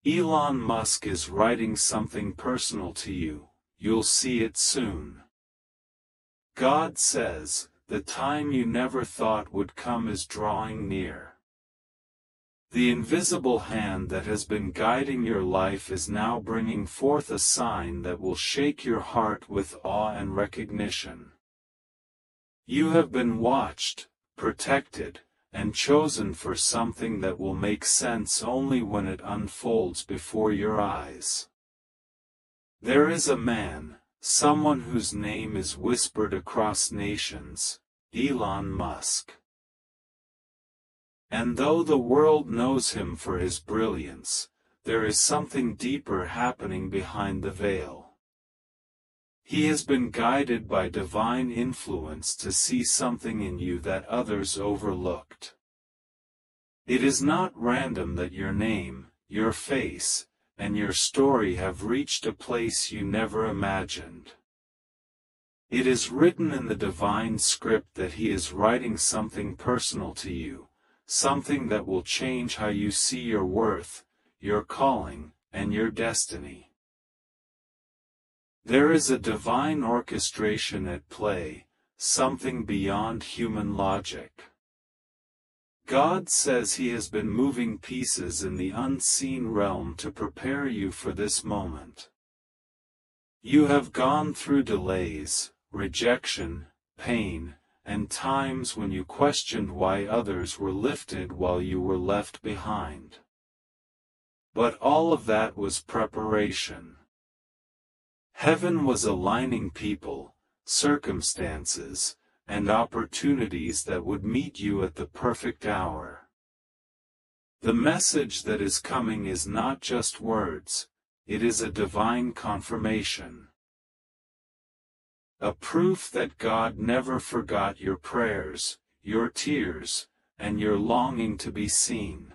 Elon Musk is writing something personal to you. You'll see it soon. God says, the time you never thought would come is drawing near. The invisible hand that has been guiding your life is now bringing forth a sign that will shake your heart with awe and recognition. You have been watched, protected, and chosen for something that will make sense only when it unfolds before your eyes. There is a man, someone whose name is whispered across nations, Elon Musk. And though the world knows him for his brilliance, there is something deeper happening behind the veil. He has been guided by divine influence to see something in you that others overlooked. It is not random that your name, your face, and your story have reached a place you never imagined. It is written in the divine script that he is writing something personal to you, something that will change how you see your worth, your calling, and your destiny. There is a divine orchestration at play, something beyond human logic. God says he has been moving pieces in the unseen realm to prepare you for this moment. You have gone through delays, rejection, pain, and times when you questioned why others were lifted while you were left behind. But all of that was preparation. Heaven was aligning people, circumstances, and opportunities that would meet you at the perfect hour. The message that is coming is not just words, it is a divine confirmation. A proof that God never forgot your prayers, your tears, and your longing to be seen.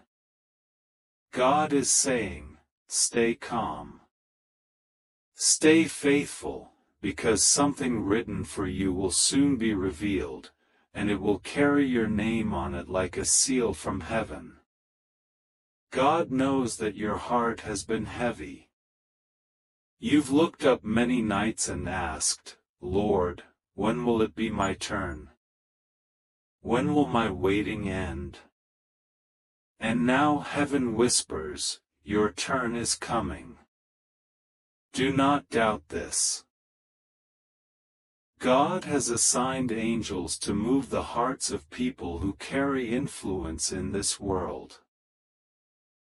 God is saying, stay calm. Stay faithful, because something written for you will soon be revealed, and it will carry your name on it like a seal from heaven. God knows that your heart has been heavy. You've looked up many nights and asked, Lord, when will it be my turn? When will my waiting end? And now heaven whispers, your turn is coming. Do not doubt this. God has assigned angels to move the hearts of people who carry influence in this world.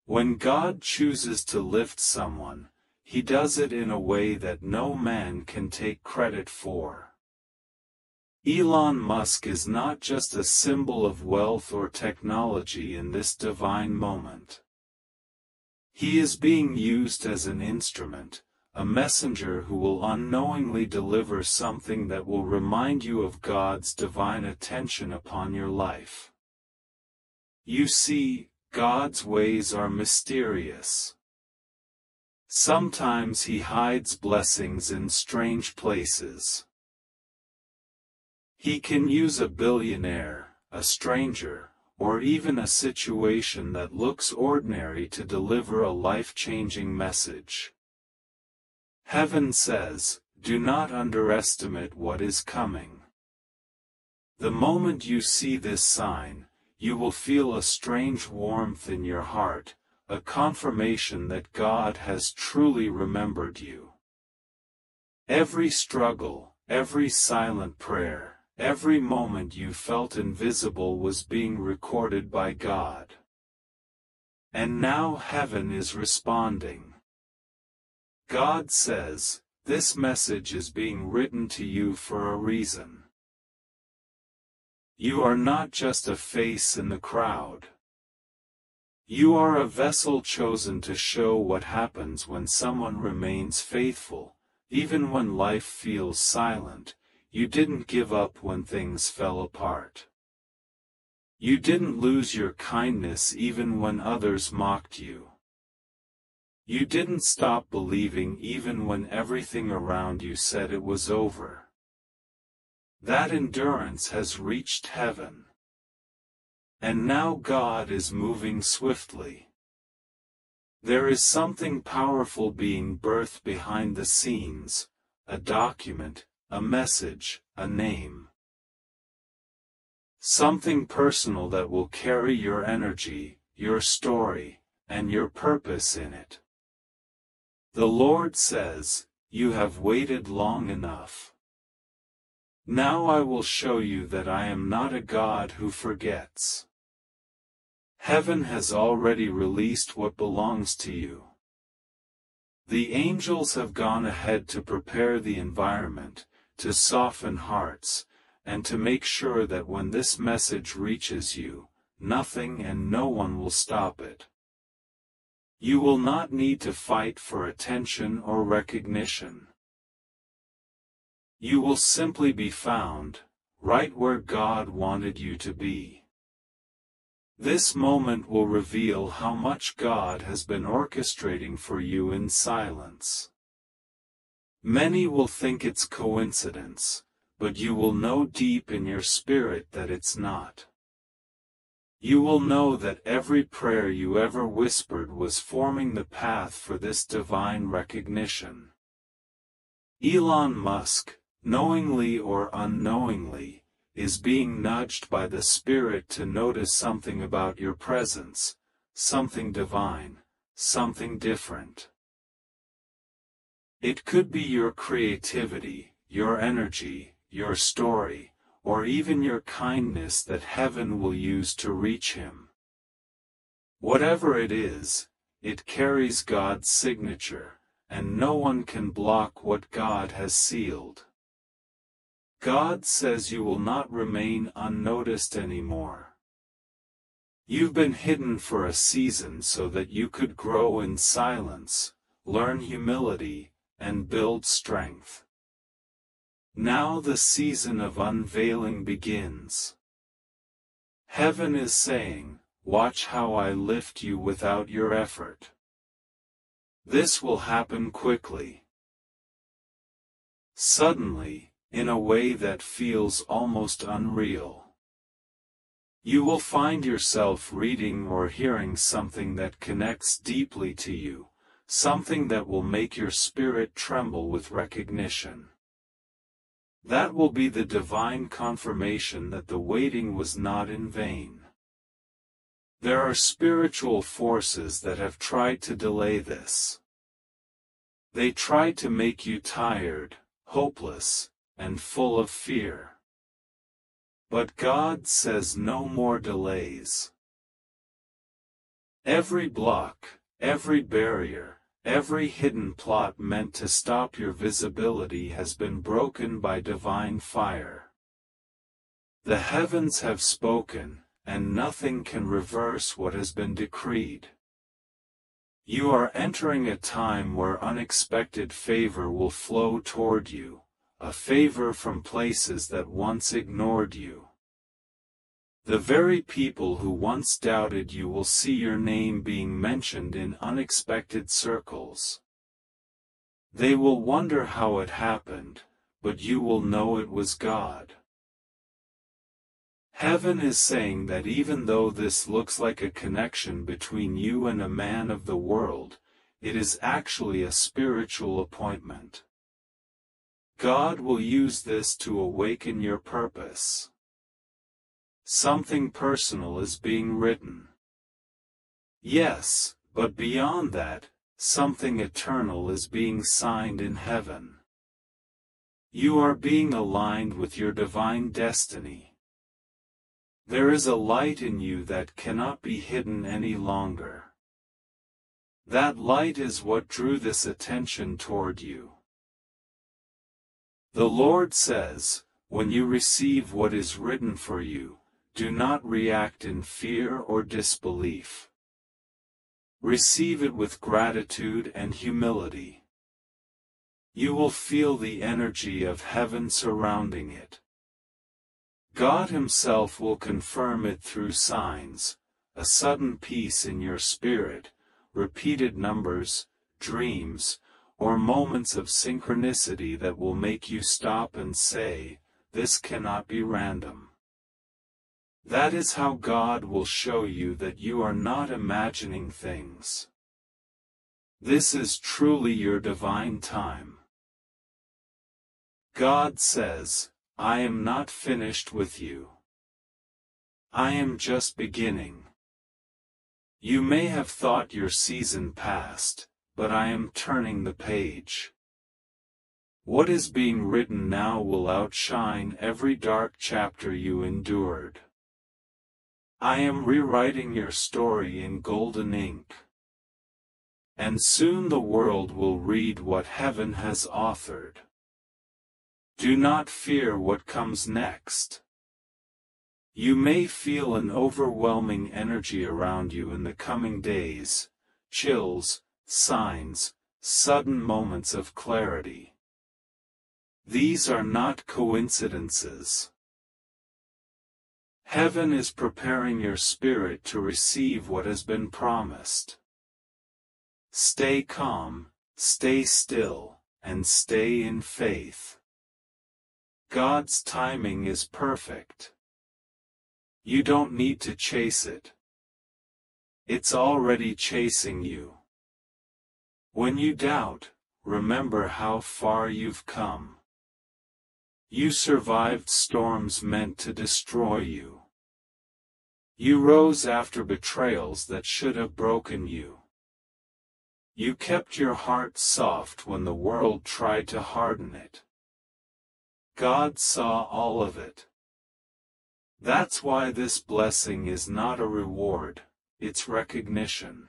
When God chooses to lift someone, he does it in a way that no man can take credit for. Elon Musk is not just a symbol of wealth or technology in this divine moment. He is being used as an instrument, a messenger who will unknowingly deliver something that will remind you of God's divine attention upon your life. You see, God's ways are mysterious. Sometimes he hides blessings in strange places. He can use a billionaire, a stranger, or even a situation that looks ordinary to deliver a life-changing message. Heaven says, do not underestimate what is coming. The moment you see this sign, you will feel a strange warmth in your heart, a confirmation that God has truly remembered you. Every struggle, every silent prayer, every moment you felt invisible was being recorded by God. And now heaven is responding. God says, this message is being written to you for a reason. You are not just a face in the crowd. You are a vessel chosen to show what happens when someone remains faithful, even when life feels silent. You didn't give up when things fell apart. You didn't lose your kindness even when others mocked you. You didn't stop believing even when everything around you said it was over. That endurance has reached heaven. And now God is moving swiftly. There is something powerful being birthed behind the scenes, a document, a message, a name. Something personal that will carry your energy, your story, and your purpose in it. The Lord says, "You have waited long enough. Now I will show you that I am not a God who forgets." Heaven has already released what belongs to you. The angels have gone ahead to prepare the environment, to soften hearts, and to make sure that when this message reaches you, nothing and no one will stop it. You will not need to fight for attention or recognition. You will simply be found, right where God wanted you to be. This moment will reveal how much God has been orchestrating for you in silence. Many will think it's coincidence, but you will know deep in your spirit that it's not. You will know that every prayer you ever whispered was forming the path for this divine recognition. Elon Musk, knowingly or unknowingly, is being nudged by the Spirit to notice something about your presence, something divine, something different. It could be your creativity, your energy, your story, or even your kindness that heaven will use to reach him. Whatever it is, it carries God's signature, and no one can block what God has sealed. God says you will not remain unnoticed anymore. You've been hidden for a season so that you could grow in silence, learn humility, and build strength. Now the season of unveiling begins. Heaven is saying, "Watch how I lift you without your effort." This will happen quickly. Suddenly, in a way that feels almost unreal. You will find yourself reading or hearing something that connects deeply to you, something that will make your spirit tremble with recognition. That will be the divine confirmation that the waiting was not in vain. There are spiritual forces that have tried to delay this. They tried to make you tired, hopeless, and full of fear. But God says no more delays. Every block, every barrier, every hidden plot meant to stop your visibility has been broken by divine fire. The heavens have spoken, and nothing can reverse what has been decreed. You are entering a time where unexpected favor will flow toward you, a favor from places that once ignored you. The very people who once doubted you will see your name being mentioned in unexpected circles. They will wonder how it happened, but you will know it was God. Heaven is saying that even though this looks like a connection between you and a man of the world, it is actually a spiritual appointment. God will use this to awaken your purpose. Something personal is being written. Yes, but beyond that, something eternal is being signed in heaven. You are being aligned with your divine destiny. There is a light in you that cannot be hidden any longer. That light is what drew this attention toward you. The Lord says, when you receive what is written for you, do not react in fear or disbelief. Receive it with gratitude and humility. You will feel the energy of heaven surrounding it. God Himself will confirm it through signs, a sudden peace in your spirit, repeated numbers, dreams, or moments of synchronicity that will make you stop and say, "This cannot be random." That is how God will show you that you are not imagining things. This is truly your divine time. God says, I am not finished with you. I am just beginning. You may have thought your season passed, but I am turning the page. What is being written now will outshine every dark chapter you endured. I am rewriting your story in golden ink. And soon the world will read what heaven has authored. Do not fear what comes next. You may feel an overwhelming energy around you in the coming days, chills, signs, sudden moments of clarity. These are not coincidences. Heaven is preparing your spirit to receive what has been promised. Stay calm, stay still, and stay in faith. God's timing is perfect. You don't need to chase it. It's already chasing you. When you doubt, remember how far you've come. You survived storms meant to destroy you. You rose after betrayals that should have broken you. You kept your heart soft when the world tried to harden it. God saw all of it. That's why this blessing is not a reward, it's recognition.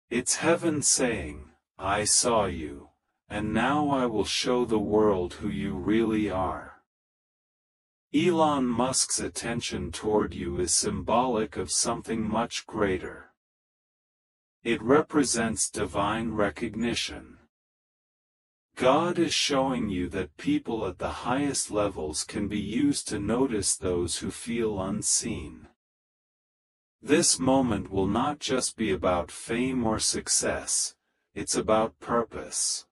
It's heaven saying, I saw you, and now I will show the world who you really are. Elon Musk's attention toward you is symbolic of something much greater. It represents divine recognition. God is showing you that people at the highest levels can be used to notice those who feel unseen. This moment will not just be about fame or success, it's about purpose.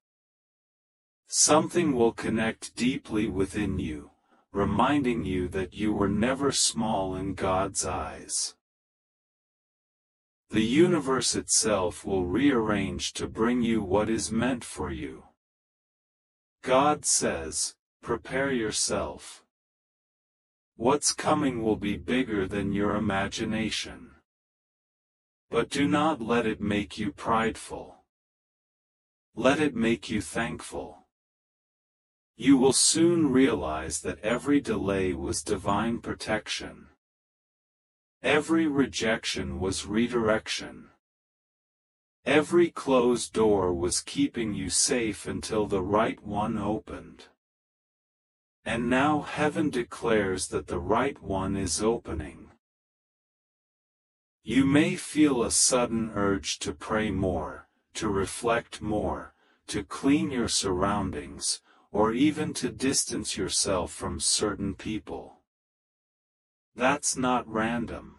Something will connect deeply within you, reminding you that you were never small in God's eyes. The universe itself will rearrange to bring you what is meant for you. God says, prepare yourself. What's coming will be bigger than your imagination. But do not let it make you prideful. Let it make you thankful. You will soon realize that every delay was divine protection. Every rejection was redirection. Every closed door was keeping you safe until the right one opened. And now heaven declares that the right one is opening. You may feel a sudden urge to pray more, to reflect more, to clean your surroundings, or even to distance yourself from certain people. That's not random.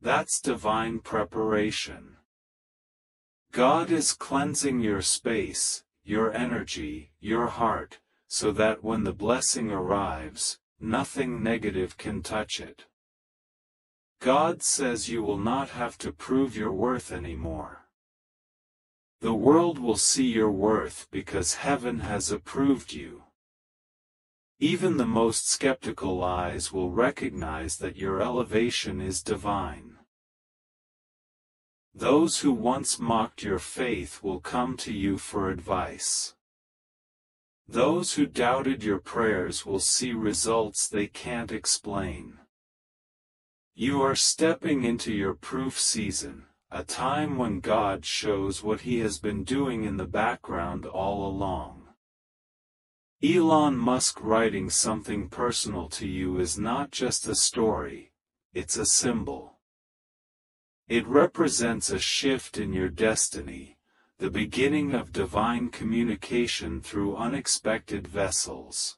That's divine preparation. God is cleansing your space, your energy, your heart, so that when the blessing arrives, nothing negative can touch it. God says you will not have to prove your worth anymore. The world will see your worth because heaven has approved you. Even the most skeptical eyes will recognize that your elevation is divine. Those who once mocked your faith will come to you for advice. Those who doubted your prayers will see results they can't explain. You are stepping into your proof season, a time when God shows what He has been doing in the background all along. Elon Musk writing something personal to you is not just a story, it's a symbol. It represents a shift in your destiny, the beginning of divine communication through unexpected vessels.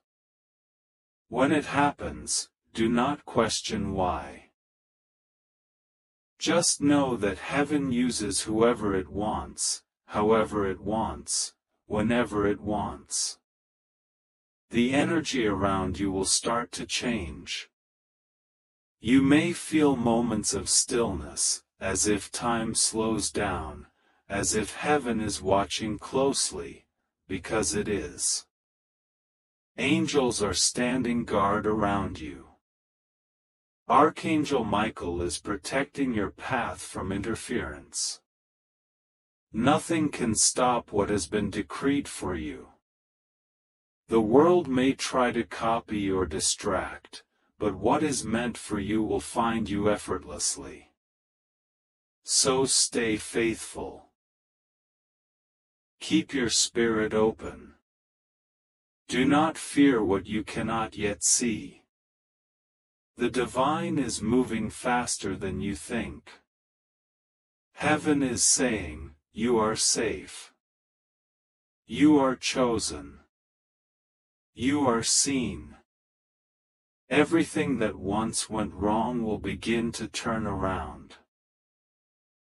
When it happens, do not question why. Just know that heaven uses whoever it wants, however it wants, whenever it wants. The energy around you will start to change. You may feel moments of stillness, as if time slows down, as if heaven is watching closely, because it is. Angels are standing guard around you. Archangel Michael is protecting your path from interference. Nothing can stop what has been decreed for you. The world may try to copy or distract, but what is meant for you will find you effortlessly. So stay faithful. Keep your spirit open. Do not fear what you cannot yet see. The divine is moving faster than you think. Heaven is saying, you are safe. You are chosen. You are seen. Everything that once went wrong will begin to turn around.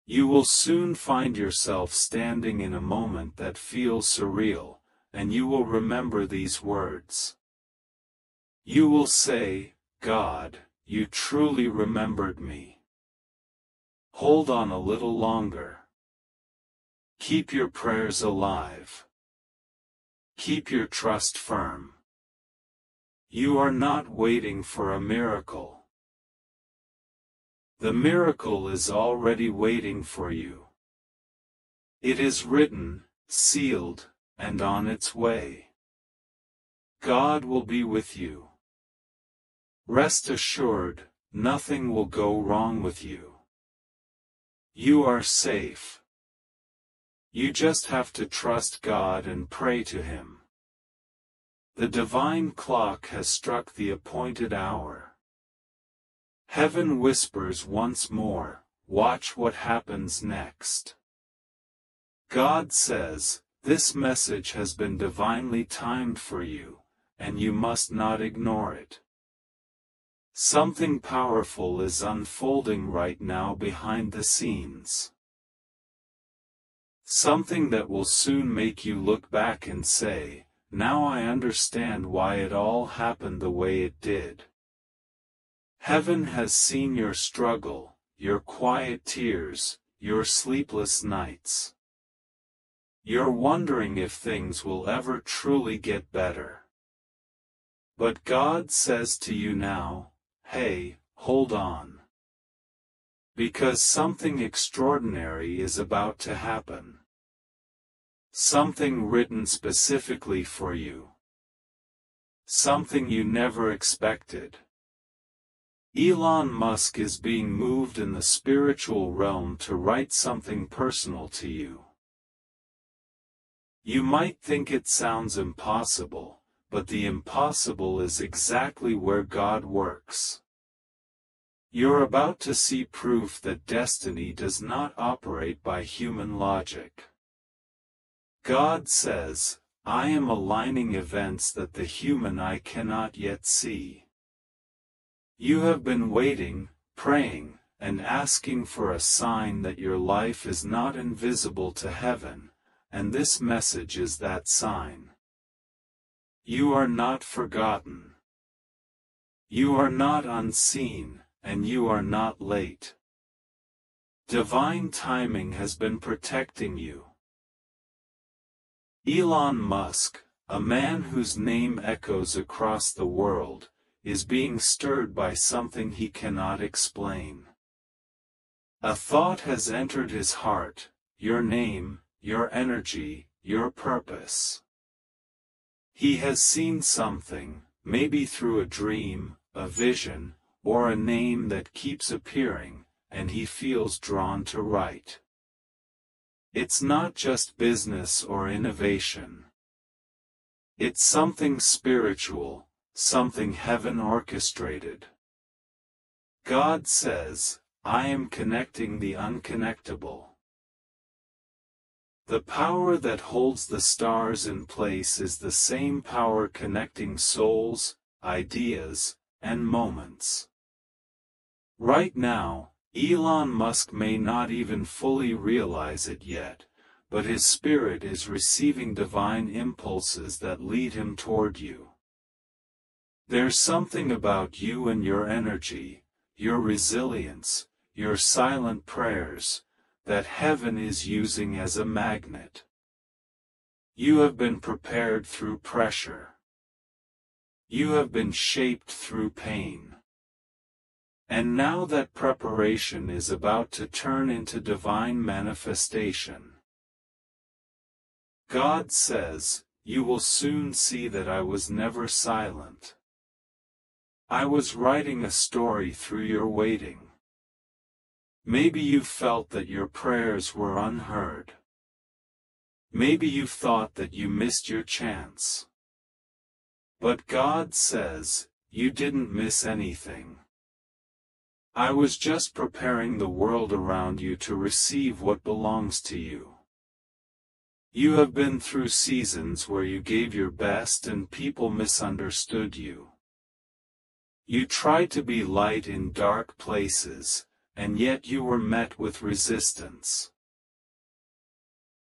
You will soon find yourself standing in a moment that feels surreal, and you will remember these words. You will say, God, you truly remembered me. Hold on a little longer. Keep your prayers alive. Keep your trust firm. You are not waiting for a miracle. The miracle is already waiting for you. It is written, sealed, and on its way. God will be with you. Rest assured, nothing will go wrong with you. You are safe. You just have to trust God and pray to Him. The divine clock has struck the appointed hour. Heaven whispers once more, watch what happens next. God says, this message has been divinely timed for you, and you must not ignore it. Something powerful is unfolding right now behind the scenes. Something that will soon make you look back and say, now I understand why it all happened the way it did. Heaven has seen your struggle, your quiet tears, your sleepless nights. You're wondering if things will ever truly get better. But God says to you now, hey, hold on. Because something extraordinary is about to happen. Something written specifically for you. Something you never expected. Elon Musk is being moved in the spiritual realm to write something personal to you. You might think it sounds impossible, but the impossible is exactly where God works. You're about to see proof that destiny does not operate by human logic. God says, I am aligning events that the human eye cannot yet see. You have been waiting, praying, and asking for a sign that your life is not invisible to heaven, and this message is that sign. You are not forgotten. You are not unseen, and you are not late. Divine timing has been protecting you. Elon Musk, a man whose name echoes across the world, is being stirred by something he cannot explain. A thought has entered his heart, your name, your energy, your purpose. He has seen something, maybe through a dream, a vision, or a name that keeps appearing, and he feels drawn to write. It's not just business or innovation. It's something spiritual, something heaven orchestrated. God says, I am connecting the unconnectable. The power that holds the stars in place is the same power connecting souls, ideas, and moments. Right now, Elon Musk may not even fully realize it yet, but his spirit is receiving divine impulses that lead him toward you. There's something about you and your energy, your resilience, your silent prayers, that heaven is using as a magnet. You have been prepared through pressure. You have been shaped through pain. And now that preparation is about to turn into divine manifestation. God says, you will soon see that I was never silent. I was writing a story through your waiting. Maybe you felt that your prayers were unheard. Maybe you thought that you missed your chance. But God says, you didn't miss anything. I was just preparing the world around you to receive what belongs to you. You have been through seasons where you gave your best and people misunderstood you. You tried to be light in dark places, and yet you were met with resistance.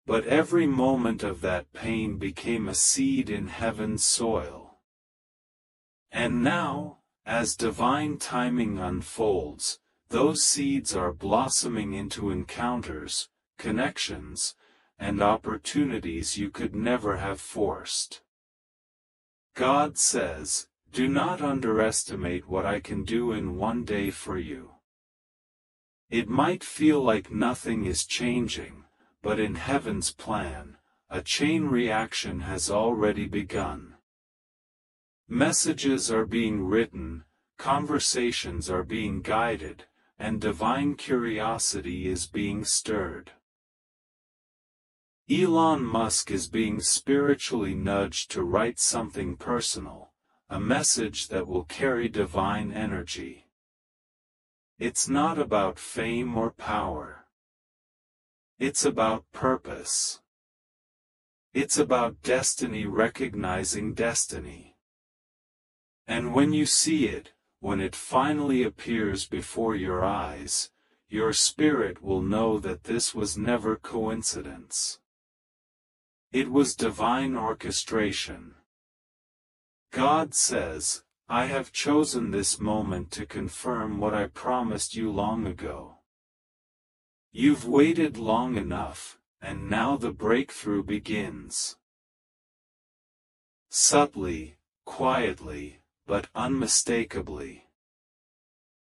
But every moment of that pain became a seed in heaven's soil. And now, as divine timing unfolds, those seeds are blossoming into encounters, connections, and opportunities you could never have forced. God says, do not underestimate what I can do in one day for you. It might feel like nothing is changing, but in heaven's plan, a chain reaction has already begun. Messages are being written, conversations are being guided, and divine curiosity is being stirred. Elon Musk is being spiritually nudged to write something personal, a message that will carry divine energy. It's not about fame or power. It's about purpose. It's about destiny recognizing destiny. And when you see it, when it finally appears before your eyes, your spirit will know that this was never coincidence. It was divine orchestration. God says, I have chosen this moment to confirm what I promised you long ago. You've waited long enough, and now the breakthrough begins. Subtly, quietly, but unmistakably.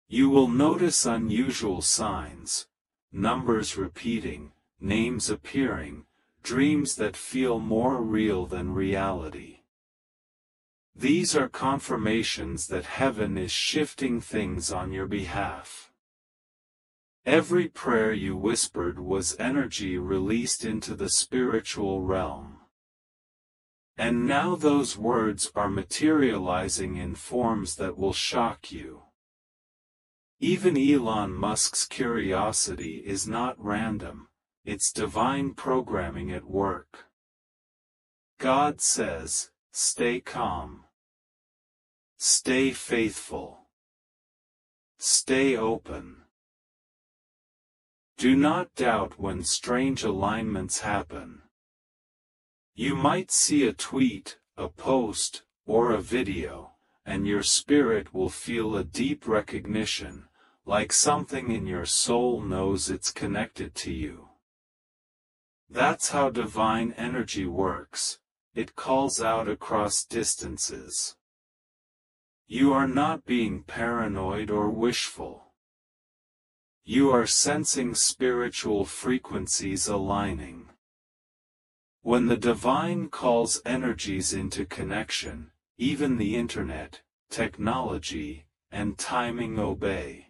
You will notice unusual signs, numbers repeating, names appearing, dreams that feel more real than reality. These are confirmations that heaven is shifting things on your behalf. Every prayer you whispered was energy released into the spiritual realm. And now those words are materializing in forms that will shock you. Even Elon Musk's curiosity is not random, it's divine programming at work. God says, stay calm. Stay faithful. Stay open. Do not doubt when strange alignments happen. You might see a tweet, a post, or a video, and your spirit will feel a deep recognition, like something in your soul knows it's connected to you. That's how divine energy works. It calls out across distances. You are not being paranoid or wishful. You are sensing spiritual frequencies aligning. When the divine calls energies into connection, even the internet, technology, and timing obey.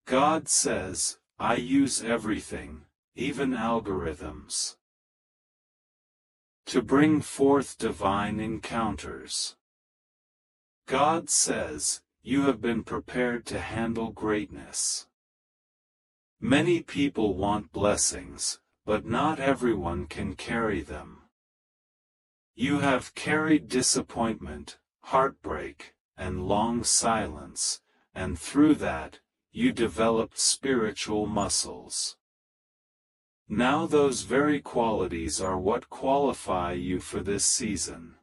God says, I use everything, even algorithms, to bring forth divine encounters. God says, you have been prepared to handle greatness. Many people want blessings, but not everyone can carry them. You have carried disappointment, heartbreak, and long silence, and through that, you developed spiritual muscles. Now those very qualities are what qualify you for this season.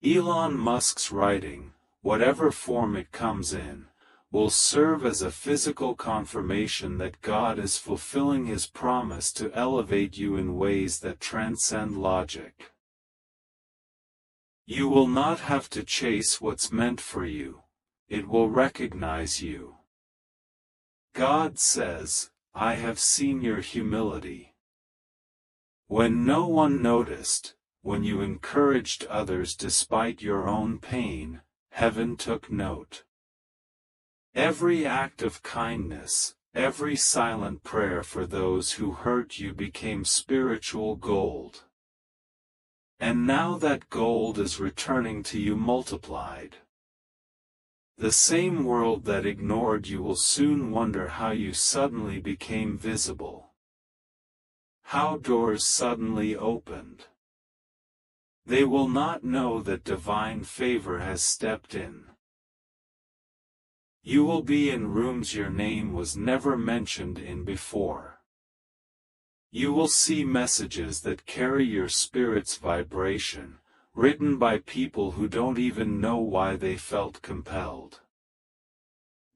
Elon Musk's writing, whatever form it comes in, will serve as a physical confirmation that God is fulfilling His promise to elevate you in ways that transcend logic. You will not have to chase what's meant for you. It will recognize you. God says, "I have seen your humility." When no one noticed, when you encouraged others despite your own pain, heaven took note. Every act of kindness, every silent prayer for those who hurt you became spiritual gold. And now that gold is returning to you multiplied. The same world that ignored you will soon wonder how you suddenly became visible. How doors suddenly opened. They will not know that divine favor has stepped in. You will be in rooms your name was never mentioned in before. You will see messages that carry your spirit's vibration, written by people who don't even know why they felt compelled.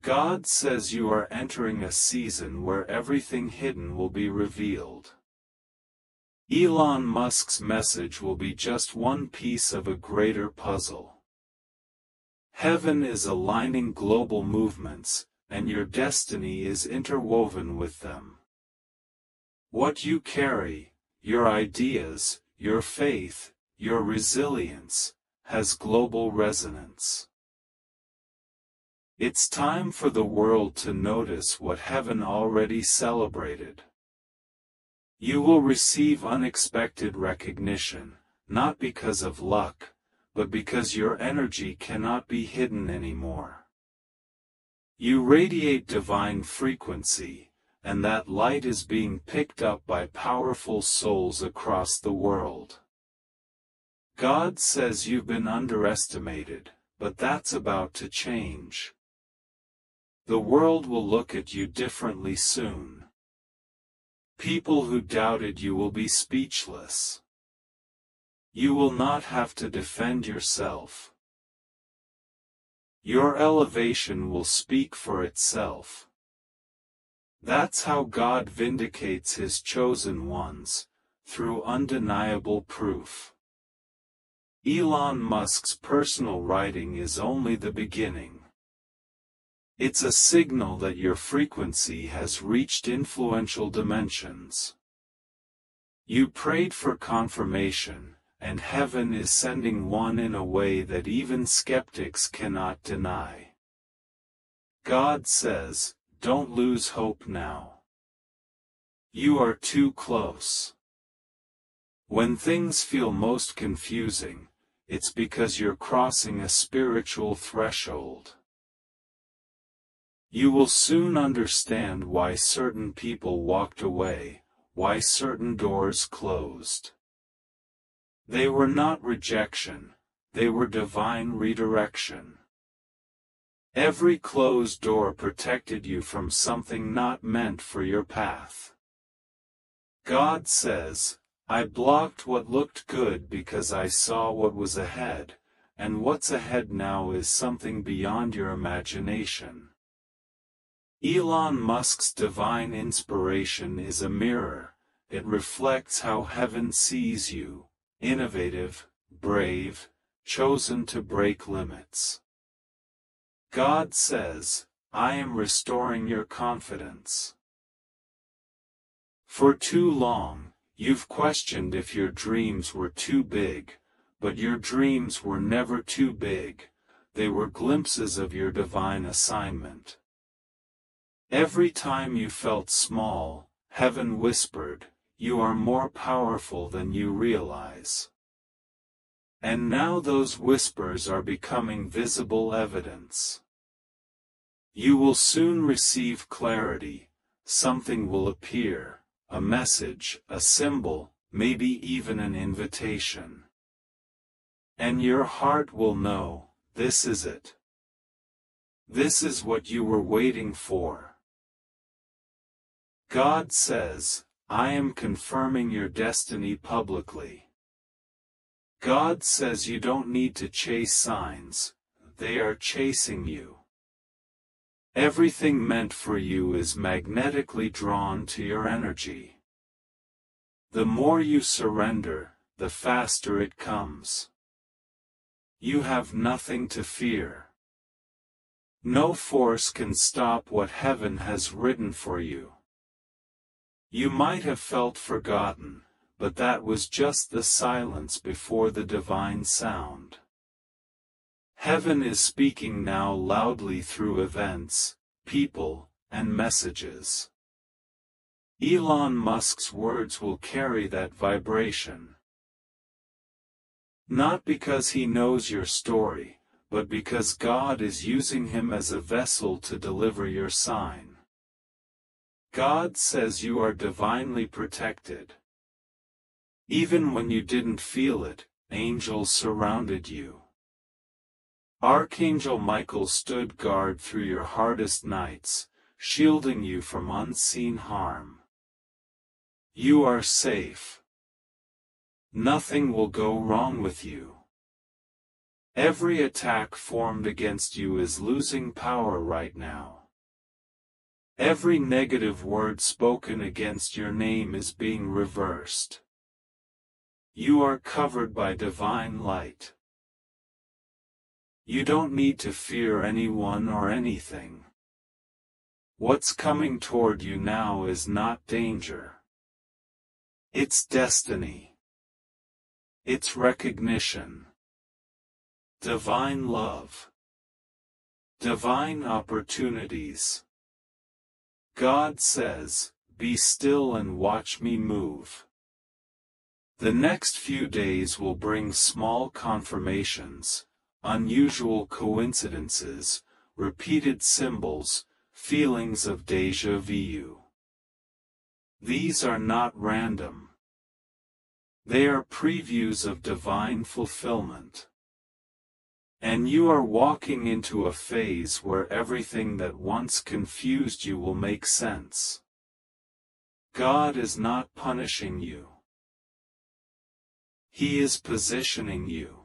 God says you are entering a season where everything hidden will be revealed. Elon Musk's message will be just one piece of a greater puzzle. Heaven is aligning global movements, and your destiny is interwoven with them. What you carry, your ideas, your faith, your resilience, has global resonance. It's time for the world to notice what heaven already celebrated. You will receive unexpected recognition, not because of luck, but because your energy cannot be hidden anymore. You radiate divine frequency, and that light is being picked up by powerful souls across the world. God says you've been underestimated, but that's about to change. The world will look at you differently soon. People who doubted you will be speechless. You will not have to defend yourself. Your elevation will speak for itself. That's how God vindicates His chosen ones, through undeniable proof. Elon Musk's personal writing is only the beginning. It's a signal that your frequency has reached influential dimensions. You prayed for confirmation, and heaven is sending one in a way that even skeptics cannot deny. God says, don't lose hope now. You are too close. When things feel most confusing, it's because you're crossing a spiritual threshold. You will soon understand why certain people walked away, why certain doors closed. They were not rejection, they were divine redirection. Every closed door protected you from something not meant for your path. God says, I blocked what looked good because I saw what was ahead, and what's ahead now is something beyond your imagination. Elon Musk's divine inspiration is a mirror. It reflects how heaven sees you, innovative, brave, chosen to break limits. God says, I am restoring your confidence. For too long, you've questioned if your dreams were too big, but your dreams were never too big. They were glimpses of your divine assignment. Every time you felt small, heaven whispered, you are more powerful than you realize. And now those whispers are becoming visible evidence. You will soon receive clarity, something will appear, a message, a symbol, maybe even an invitation. And your heart will know, this is it. This is what you were waiting for. God says, I am confirming your destiny publicly. God says you don't need to chase signs, they are chasing you. Everything meant for you is magnetically drawn to your energy. The more you surrender, the faster it comes. You have nothing to fear. No force can stop what heaven has written for you. You might have felt forgotten, but that was just the silence before the divine sound. Heaven is speaking now loudly through events, people, and messages. Elon Musk's words will carry that vibration. Not because he knows your story, but because God is using him as a vessel to deliver your sign. God says you are divinely protected. Even when you didn't feel it, angels surrounded you. Archangel Michael stood guard through your hardest nights, shielding you from unseen harm. You are safe. Nothing will go wrong with you. Every attack formed against you is losing power right now. Every negative word spoken against your name is being reversed. You are covered by divine light. You don't need to fear anyone or anything. What's coming toward you now is not danger. It's destiny. It's recognition. Divine love. Divine opportunities. God says, "Be still and watch me move." The next few days will bring small confirmations, unusual coincidences, repeated symbols, feelings of déjà vu. These are not random. They are previews of divine fulfillment. And you are walking into a phase where everything that once confused you will make sense. God is not punishing you. He is positioning you.